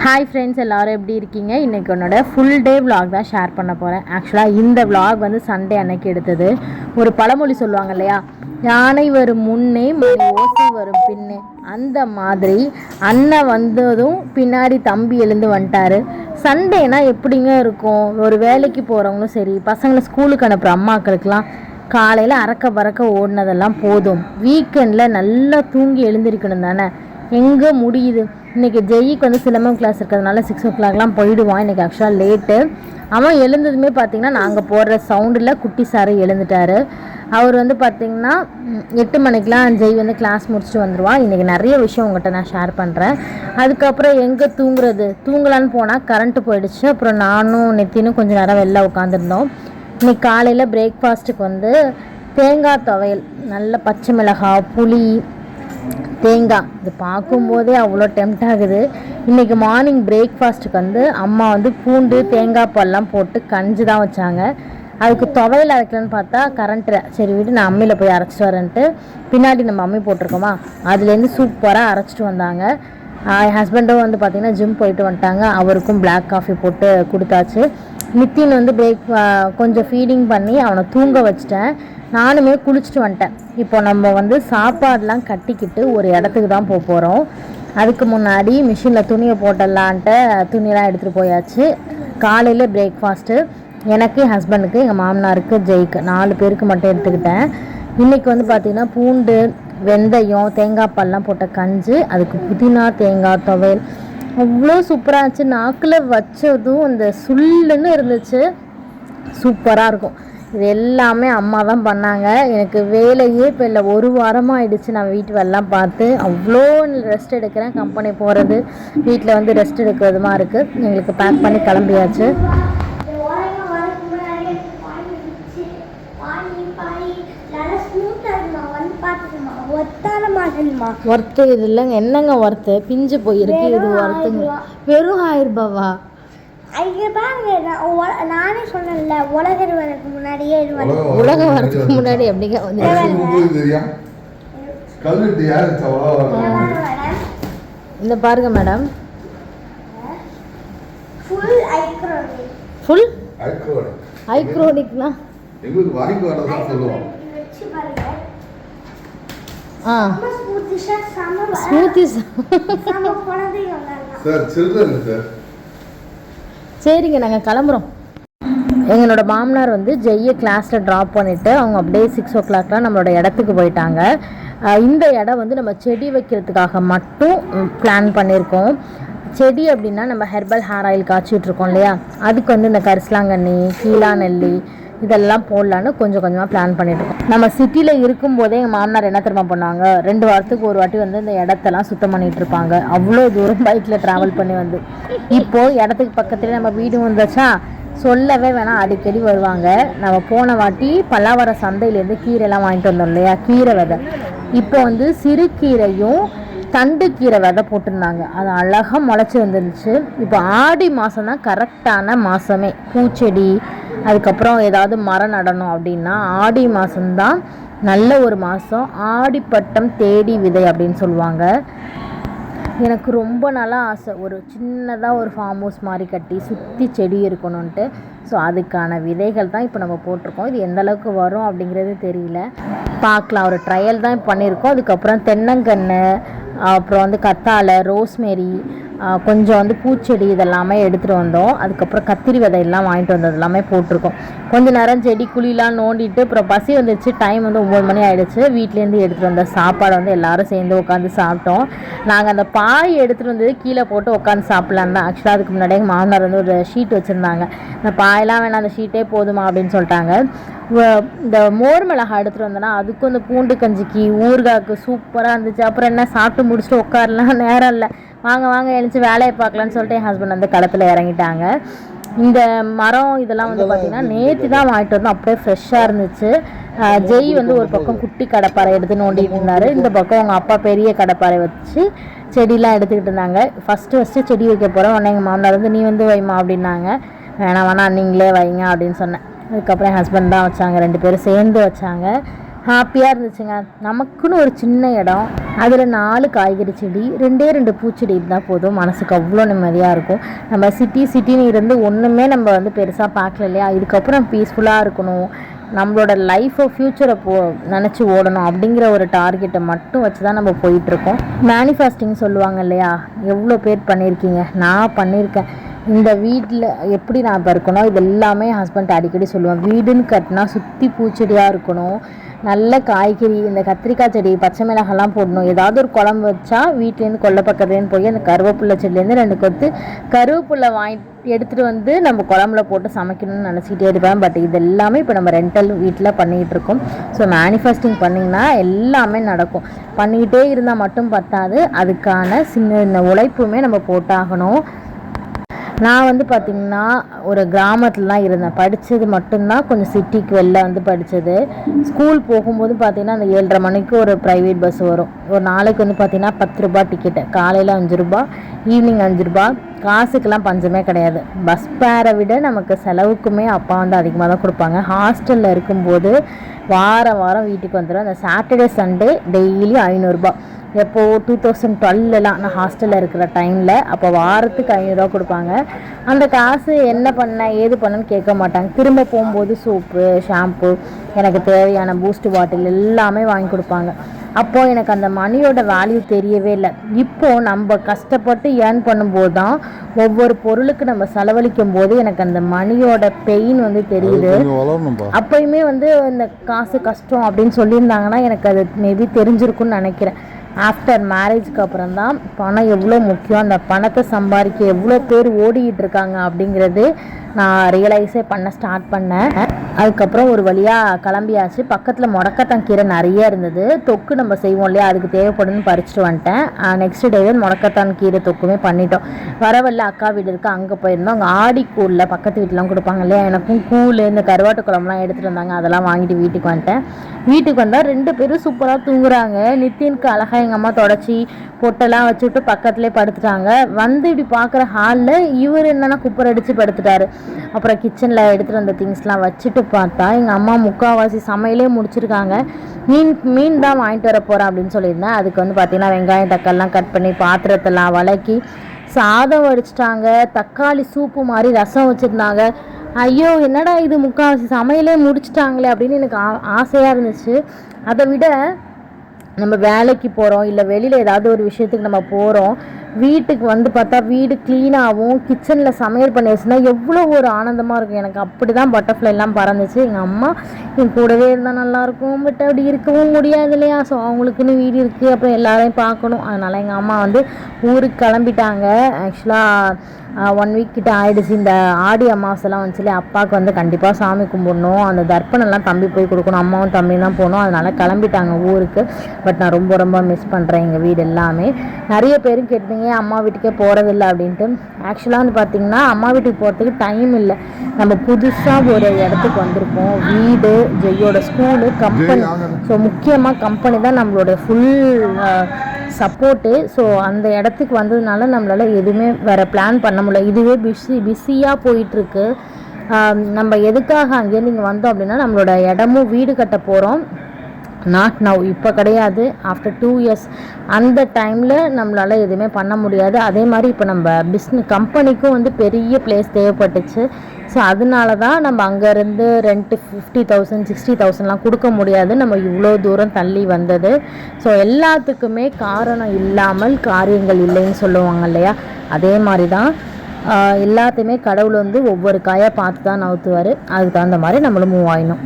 Hi friends, எல்லோரும் எப்படி இருக்கீங்க? இன்றைக்கி என்னோட ஃபுல் டே விலாக் தான் ஷேர் பண்ண போகிறேன். ஆக்சுவலாக இந்த விலாக் வந்து சண்டே அன்னைக்கு எடுத்தது. ஒரு பழமொழி சொல்லுவாங்க இல்லையா, யானை வரும் முன்னே மணி ஓசை வரும் பின்னே. அந்த மாதிரி அண்ணன் வந்ததும் பின்னாடி தம்பி எழுந்து வந்துட்டார். சண்டேனா எப்படிங்க இருக்கும்? ஒரு வேலைக்கு போகிறவங்களும் சரி, பசங்களை ஸ்கூலுக்கு அனுப்புகிற அம்மாக்களுக்கெல்லாம் காலையில் அறக்க பறக்க ஓடினதெல்லாம் போதும். வீக்கெண்டில் நல்லா தூங்கி எழுந்திருக்கணும் தானே. எங்கே முடியுது? இன்றைக்கி ஜெய்க்கு வந்து சிலம்பம் கிளாஸ் இருக்கிறதுனால 6 o'clockலாம் போயிடுவான். இன்றைக்கி ஆக்சுவலாக லேட்டு. அவன் எழுந்ததுமே பார்த்திங்கன்னா நாங்கள் போடுற சவுண்டில் குட்டி சார் எழுந்துட்டார். அவர் வந்து பார்த்திங்கன்னா 8 மணிக்கெலாம் ஜெய் வந்து கிளாஸ் முடிச்சுட்டு வந்துடுவான். இன்றைக்கி நிறைய விஷயம் உங்கள்கிட்ட நான் ஷேர் பண்ணுறேன். அதுக்கப்புறம் எங்கே தூங்கலான்னு போனால் கரண்ட்டு போயிடுச்சு. அப்புறம் நானும் நெத்தினும் கொஞ்சம் நேரம் வெளில உட்காந்துருந்தோம். இன்றைக்கி காலையில் பிரேக்ஃபாஸ்ட்டுக்கு வந்து தேங்காய் துவையல், நல்ல பச்சை மிளகாய், புளி, தேங்காய், இது பார்க்கும்போதே அவ்வளோ டெம்ட் ஆகுது. இன்றைக்கி மார்னிங் பிரேக்ஃபாஸ்ட்டுக்கு வந்து அம்மா வந்து பூண்டு தேங்காய் பால்லாம் போட்டு கஞ்சி தான் வச்சாங்க. அதுக்கு துவையல் அரைக்கலான்னு பார்த்தா கரண்ட்டில், சரி விட்டு நான் அம்மியில் போய் அரைச்சிட்டு வரேன்ட்டு பின்னாடி நம்ம அம்மி போட்டிருக்கோமா, அதுலேருந்து சூப்பராக அரைச்சிட்டு வந்தாங்க. என் ஹஸ்பண்டும் வந்து பார்த்திங்கன்னா ஜிம் போயிட்டு வந்துட்டாங்க. அவருக்கும் பிளாக் காஃபி போட்டு கொடுத்தாச்சு. நித்தின் வந்து கொஞ்சம் ஃபீடிங் பண்ணி அவனை தூங்க வச்சிட்டேன். நானுமே குளிச்சுட்டு வந்துட்டேன். இப்போ நம்ம வந்து சாப்பாடெலாம் கட்டிக்கிட்டு ஒரு இடத்துக்கு தான் போகிறோம். அதுக்கு முன்னாடி மிஷினில் துணியை போட்டலான்ட்டு துணியெல்லாம் எடுத்துகிட்டு போயாச்சு. காலையில் பிரேக்ஃபாஸ்ட்டு எனக்கு, என் ஹஸ்பண்டுக்கு, எங்கள் மாமனாருக்கு, ஜெய்க்கு 4 பேருக்கு மட்டும் எடுத்துக்கிட்டேன். இன்றைக்கி வந்து பார்த்திங்கன்னா பூண்டு, வெந்தயம், தேங்காய் பால்லாம் போட்ட கஞ்சி, அதுக்கு புதினா தேங்காய் துவையல் அவ்வளோ சூப்பராக இருந்துச்சு. நாக்கில் வச்சதும் அந்த சுல்லுன்னு இருந்துச்சு. சூப்பராக இருக்கும். இது எல்லாமே அம்மா தான் பண்ணாங்க. எனக்கு வேலையே இப்போ இல்லை, 1 வாரமாக ஆயிடுச்சு. நான் வீட்டு வேலைலாம் பார்த்து அவ்வளோ ரெஸ்ட் எடுக்கிறேன். கம்பெனி போகிறது, வீட்டில் வந்து ரெஸ்ட் எடுக்கிறதுமா இருக்குது. எங்களுக்கு பேக் பண்ணி கிளம்பியாச்சு. ஒர்த்து இது இல்லைங்க, என்னங்க ஒர்த்து? பிஞ்சு போயிருக்கு. இது ஒர்த்துங்க வெறும் 1000 ரூபாவா? நானே சொன்னேன்ல, உலகம் வரதுக்கு முன்னாடியே எப்படிங்க வந்து இந்த பாருங்க மேடம், ஃபுல் ஐக்ரோனிக்னா சரிங்க, நாங்கள் கிளம்புறோம். எங்களோட மாமனார் வந்து ஜெய்யை கிளாஸில் ட்ராப் பண்ணிவிட்டு அவங்க அப்படியே 6 o'clockலாம் நம்மளோட இடத்துக்கு போயிட்டாங்க. இந்த இடம் வந்து நம்ம செடி வைக்கிறதுக்காக மட்டும் பிளான் பண்ணியிருக்கோம். செடி அப்படின்னா நம்ம ஹெர்பல் ஹேர் ஆயில் காய்ச்சிட்ருக்கோம் இல்லையா, அதுக்கு வந்து இந்த கரிசலாங்கண்ணி, கீழா நெல்லி இதெல்லாம் போடலான்னு கொஞ்சம் கொஞ்சமாக பிளான் பண்ணிட்டுருக்கோம். நம்ம சிட்டியில் இருக்கும்போதே எங்கள் மாமனார் என்ன தெரியுமா பண்ணுவாங்க, 2 வாரத்துக்கு ஒரு வாட்டி வந்து இந்த இடத்தெல்லாம் சுத்தம் பண்ணிகிட்டு இருப்பாங்க. அவ்வளோ தூரம் பைக்கில் ட்ராவல் பண்ணி வந்து இப்போது இடத்துக்கு பக்கத்துலேயே நம்ம வீடு வந்துச்சா, சொல்லவே வேணாம், அடிக்கடி வருவாங்க. நம்ம போன வாட்டி பல்லாவர சந்தையிலேருந்து கீரைலாம் வாங்கிட்டு வந்தோம் இல்லையா, கீரை விதை. இப்போ வந்து சிறுகீரையும் தண்டு கீரை விதை போட்டிருந்தாங்க. அது அழகாக முளைச்சி வந்துருந்துச்சு. இப்போ ஆடி மாதம் தான் கரெக்டான மாதமே. பூச்செடி, அதுக்கப்புறம் ஏதாவது மரம் நடணும் அப்படின்னா ஆடி மாதம்தான் நல்ல ஒரு மாதம். ஆடிப்பட்டம் தேடி விதை அப்படின்னு சொல்லுவாங்க. எனக்கு ரொம்ப நாளாக ஆசை, ஒரு சின்னதாக ஒரு ஃபார்ம் ஹவுஸ் மாதிரி கட்டி சுற்றி செடி இருக்கணும்ன்ட்டு. ஸோ அதுக்கான விதைகள் தான் இப்போ நம்ம போட்டிருக்கோம். இது எந்த அளவுக்கு வரும் அப்படிங்கிறது தெரியல, பார்க்கலாம். ஒரு ட்ரையல் தான் பண்ணியிருக்கோம். அதுக்கப்புறம் தென்னங்கன்று, அப்புறம் வந்து கத்தாழை, ரோஸ்மேரி, கொஞ்சம் வந்து பூச்செடி இதெல்லாமே எடுத்துகிட்டு வந்தோம். அதுக்கப்புறம் கத்திரி விதையெல்லாம் வாங்கிட்டு வந்தது எல்லாமே போட்டிருக்கோம். கொஞ்சம் நேரம் செடி குழிலாம் நோண்டிட்டு அப்புறம் பசி வந்துடுச்சு. டைம் வந்து 9 மணி ஆகிடுச்சு. வீட்லேருந்து எடுத்துகிட்டு வந்த சாப்பாடு வந்து எல்லோரும் சேர்ந்து உட்காந்து சாப்பிட்டோம். நாங்கள் அந்த பாய் எடுத்துகிட்டு வந்தது கீழே போட்டு உட்காந்து சாப்பிட்லான்னு தான். ஆக்சுவலாக அதுக்கு முன்னாடியே எங்கள் மாமனார் வந்து ஒரு ஷீட் வச்சுருந்தாங்க. இந்த பாயெல்லாம் வேணாம், அந்த ஷீட்டே போதுமா அப்படின்னு சொல்லிட்டாங்க. இந்த மோர் மிளகாய் எடுத்துகிட்டு வந்தோன்னா அதுக்கும் இந்த பூண்டு கஞ்சிக்கு ஊறுகாய்க்கு சூப்பராக இருந்துச்சு. அப்புறம் என்ன சாப்பிட்டு முடிச்சுட்டு உட்காரலாம், நேரம் இல்லை, வாங்க எழுந்துச்சு வேலையை பார்க்கலான்னு சொல்லிட்டு என் ஹஸ்பண்ட் வந்து களத்தில் இறங்கிட்டாங்க. இந்த மரம் இதெல்லாம் வந்து பார்த்திங்கன்னா நேற்று தான் வாங்கிட்டு வந்தோம். அப்படியே ஃப்ரெஷ்ஷாக இருந்துச்சு. ஜெய் வந்து ஒரு பக்கம் குட்டி கடப்பாறை எடுத்து நோண்டிகிட்டு இருந்தார். இந்த பக்கம் அவங்க அப்பா பெரிய கடப்பாறை வச்சு செடியெலாம் எடுத்துக்கிட்டு இருந்தாங்க. ஃபஸ்ட்டு செடி வைக்க போகிறோம். உடனே எங்கள் மாமனார் வந்து நீ வந்து வைமா அப்படின்னாங்க. வேணாம் நீங்களே வைங்க அப்படின்னு சொன்னேன். அதுக்கப்புறம் என் ஹஸ்பண்ட் தான் வச்சாங்க, 2 பேரும் சேர்ந்து வச்சாங்க. ஹாப்பியாக இருந்துச்சுங்க. நமக்குன்னு ஒரு சின்ன இடம், அதில் 4 காய்கறி செடி, 2 பூச்செடி இருந்தால் போதும், மனசுக்கு அவ்வளோ நிம்மதியாக இருக்கும். நம்ம சிட்டின்னு இருந்து ஒன்றுமே நம்ம வந்து பெருசாக பார்க்கல இல்லையா. இதுக்கப்புறம் பீஸ்ஃபுல்லாக இருக்கணும், நம்மளோட லைஃப்பை ஃப்யூச்சரை நினச்சி ஓடணும் அப்படிங்கிற ஒரு டார்கெட்டை மட்டும் வச்சு தான் நம்ம போயிட்டுருக்கோம். மேனிஃபெஸ்டிங் சொல்லுவாங்க இல்லையா, எவ்வளோ பேர் பண்ணியிருக்கீங்க? நான் பண்ணியிருக்கேன். இந்த வீட்டில் எப்படி நான் இப்போ இருக்கணும், இது எல்லாமே ஹஸ்பண்ட் அடிக்கடி சொல்லுவேன். வீடுன்னு கட்டினா சுற்றி பூச்செடியாக இருக்கணும், நல்ல காய்கறி, இந்த கத்திரிக்காய் செடி, பச்சை மிளகாலாம் போடணும். ஏதாவது ஒரு குழம்பு வச்சா வீட்லேருந்து கொல்லை பக்கத்துலேருந்து போய் அந்த கருவேப்பிலை செடியிலேருந்து 2 கொத்து கருவேப்பிலை எடுத்துகிட்டு வந்து நம்ம குழம்புல போட்டு சமைக்கணும்னு நினச்சிக்கிட்டே இருப்பேன். பட் இது எல்லாமே இப்போ நம்ம ரெண்டல் வீட்டில் பண்ணிகிட்டு இருக்கோம். ஸோ மேனிஃபெஸ்டிங் பண்ணிங்கன்னா எல்லாமே நடக்கும். பண்ணிக்கிட்டே இருந்தால் மட்டும் பத்தாது, அதுக்கான சின்ன உழைப்புமே நம்ம போட்டாகணும். நான் வந்து பார்த்திங்கன்னா ஒரு கிராமத்தில் தான் இருந்தேன். படித்தது மட்டும்தான் கொஞ்சம் சிட்டிக்கு வெளில வந்து படித்தது. ஸ்கூல் போகும்போது பார்த்திங்கன்னா அந்த 7:30 மணிக்கு ஒரு ப்ரைவேட் பஸ் வரும். ஒரு நாளைக்கு வந்து பார்த்திங்கன்னா 10 ரூபா டிக்கெட்டு, காலையில் 5 ரூபா, ஈவினிங் 5 ரூபா. காசுக்கெல்லாம் பஞ்சமே கிடையாது. பஸ் ஃபேரை விட நமக்கு செலவுக்குமே அப்பா வந்து அதிகமாக தான் கொடுப்பாங்க. ஹாஸ்டலில் இருக்கும்போது வாரம் வீட்டுக்கு வந்துடும். அந்த சாட்டர்டே சண்டே டெய்லி 500 ரூபா. எப்போது 2012லாம் நான் ஹாஸ்டலில் இருக்கிற டைமில், அப்போ வாரத்துக்கு 500 ரூபா கொடுப்பாங்க. அந்த காசு என்ன பண்ண ஏது பண்ணன்னு கேட்க மாட்டாங்க. திரும்ப போகும்போது சோப்பு, ஷாம்பு, எனக்கு தேவையான பூஸ்ட் பாட்டில் எல்லாமே வாங்கி கொடுப்பாங்க. அப்போது எனக்கு அந்த மணியோட வேல்யூ தெரியவே இல்லை. இப்போது நம்ம கஷ்டப்பட்டு ஏர்ன் பண்ணும்போது தான் ஒவ்வொரு பொருளுக்கு நம்ம செலவழிக்கும் போது எனக்கு அந்த மணியோட பெயின் வந்து தெரியுது. அப்போயுமே வந்து இந்த காசு கஷ்டம் அப்படின்னு சொல்லியிருந்தாங்கன்னா எனக்கு அது மேபி தெரிஞ்சிருக்குன்னு நினைக்கிறேன். ஆஃப்டர் மேரேஜ்க்கு அப்புறம் தான் பணம் எவ்வளோ முக்கியம், அந்த பணத்தை சம்பாதிக்க எவ்வளோ பேர் ஓடிக்கிட்டு இருக்காங்க அப்படிங்கிறது நான் ரியலைஸே பண்ண ஸ்டார்ட் பண்ணேன். அதுக்கப்புறம் ஒரு வழியாக கிளம்பியாச்சு. பக்கத்தில் முடக்கத்தான் கீரை நிறைய இருந்தது. தொக்கு நம்ம செய்வோம் இல்லையா, அதுக்கு தேவைப்படுன்னு பறிச்சுட்டு வந்துட்டேன். நெக்ஸ்ட் டேவே முடக்கத்தான் கீரை தொக்குமே பண்ணிட்டோம். வரவல்ல அக்கா வீடு இருக்குது, அங்கே போயிருந்தோம். அங்கே ஆடிக்கூழில் பக்கத்து வீட்டிலாம் கொடுப்பாங்க இல்லையா, எனக்கும் கூழ் இந்த கருவாட்டு குழம்புலாம் எடுத்துகிட்டு வந்தாங்க. அதெல்லாம் வாங்கிட்டு வீட்டுக்கு வந்துட்டேன். வீட்டுக்கு வந்தால் 2 பேரும் சூப்பராக தூங்குறாங்க. நித்தினுக்கு அழகாக எங்கள் அம்மா தொடச்சி பொட்டெல்லாம் வச்சுட்டு பக்கத்துலேயே படுத்துட்டாங்க. வந்து இப்படி பார்க்குற ஹாலில் இவர் என்னென்னா குப்பர் அடித்து படுத்துட்டாரு. அப்புறம் கிச்சனில் எடுத்துகிட்டு வந்த திங்ஸ்லாம் வச்சுட்டு பார்த்தா எங்கள் அம்மா முக்கால்வாசி சமையலே முடிச்சிருக்காங்க. மீன் தான் வாங்கிட்டு வர போகிறேன் அப்படின்னு சொல்லியிருந்தேன். அதுக்கு வந்து பார்த்திங்கன்னா வெங்காயம் தக்காளிலாம் கட் பண்ணி பாத்திரத்தெல்லாம் வதக்கி சாதம் வடிச்சிட்டாங்க. தக்காளி சூப்பு மாதிரி ரசம் வச்சுருந்தாங்க. ஐயோ என்னடா இது, முக்கால்வாசி சமையலே முடிச்சிட்டாங்களே அப்படின்னு எனக்கு ஆசையாக இருந்துச்சு. அதை விட நம்ம வேலைக்கு போகிறோம், இல்லை வெளியில் ஏதாவது ஒரு விஷயத்துக்கு நம்ம போகிறோம், வீட்டுக்கு வந்து பார்த்தா வீடு க்ளீனாகவும் கிச்சனில் சமையல் பண்ணி வச்சுன்னா எவ்வளோ ஒரு ஆனந்தமாக இருக்கும். எனக்கு அப்படி தான் பட்டர்ஃப்ளைலாம் பறந்துச்சு. எங்கள் அம்மா என் கூடவே இருந்தால் நல்லாயிருக்கும், பட் அப்படி இருக்கவும் முடியாது இல்லையா. ஸோ அவங்களுக்குன்னு வீடு இருக்குது, அப்புறம் எல்லாரையும் பார்க்கணும். அதனால் எங்கள் அம்மா வந்து ஊருக்கு கிளம்பிட்டாங்க. ஆக்சுவலாக 1 வீக் கிட்ட ஆயிடுச்சு. இந்த ஆடி அமாவாசைலாம் வந்துச்சு, அப்பாவுக்கு வந்து கண்டிப்பாக சாமி கும்பிடணும், அந்த தர்ப்பணம்லாம் தம்பி போய் கொடுக்கணும், அம்மாவும் தம்பியும் தான் போகணும். அதனால் கிளம்பிட்டாங்க ஊருக்கு. பட் நான் ரொம்ப மிஸ் பண்ணுறேன் எங்கள் வீடு எல்லாமே. நிறைய பேரும் கேட்டீங்க அம்மா வீட்டுக்கே போகிறதில்ல அப்படின்ட்டு. ஆக்சுவலாக வந்து பார்த்திங்கன்னா அம்மா வீட்டுக்கு போகிறதுக்கு டைம் இல்லை. நம்ம புதுசாக ஒரு இடத்துக்கு வந்திருக்கோம். வீடு, ஜெய்யோட ஸ்கூலு, கம்பெனி. ஸோ முக்கியமாக கம்பெனி தான் நம்மளோட ஃபுல் சப்போர்ட்டு. ஸோ அந்த இடத்துக்கு வந்ததுனால நம்மளால் எதுவுமே வேறு பிளான் பண்ண முடியல. இதுவே பிஸியாக போயிட்டுருக்கு. நம்ம எதுக்காக அங்கேருந்து இங்கே வந்தோம் அப்படின்னா, நம்மளோட இடமும் வீடு கட்ட போகிறோம். நாட் நவ், இப்போ கிடையாது, ஆஃப்டர் 2 இயர்ஸ். அந்த டைமில் நம்மளால் எதுவுமே பண்ண முடியாது. அதே மாதிரி இப்போ நம்ம கம்பெனிக்கும் வந்து பெரிய பிளேஸ் தேவைப்பட்டுச்சு. ஸோ அதனால தான் நம்ம அங்கேருந்து ரெண்ட்டு 50,000 60,000லாம் கொடுக்க முடியாது, நம்ம இவ்வளோ தூரம் தள்ளி வந்தது. ஸோ எல்லாத்துக்குமே காரணம் இல்லாமல் காரியங்கள் இல்லைன்னு சொல்லுவாங்க இல்லையா, அதே மாதிரி தான் எல்லாத்தையுமே கடவுள் வந்து ஒவ்வொரு காயாக பார்த்து தான் நவுத்துவார். அதுக்கு தகுந்த மாதிரி நம்மளும் மூவ் ஆயிடணும்.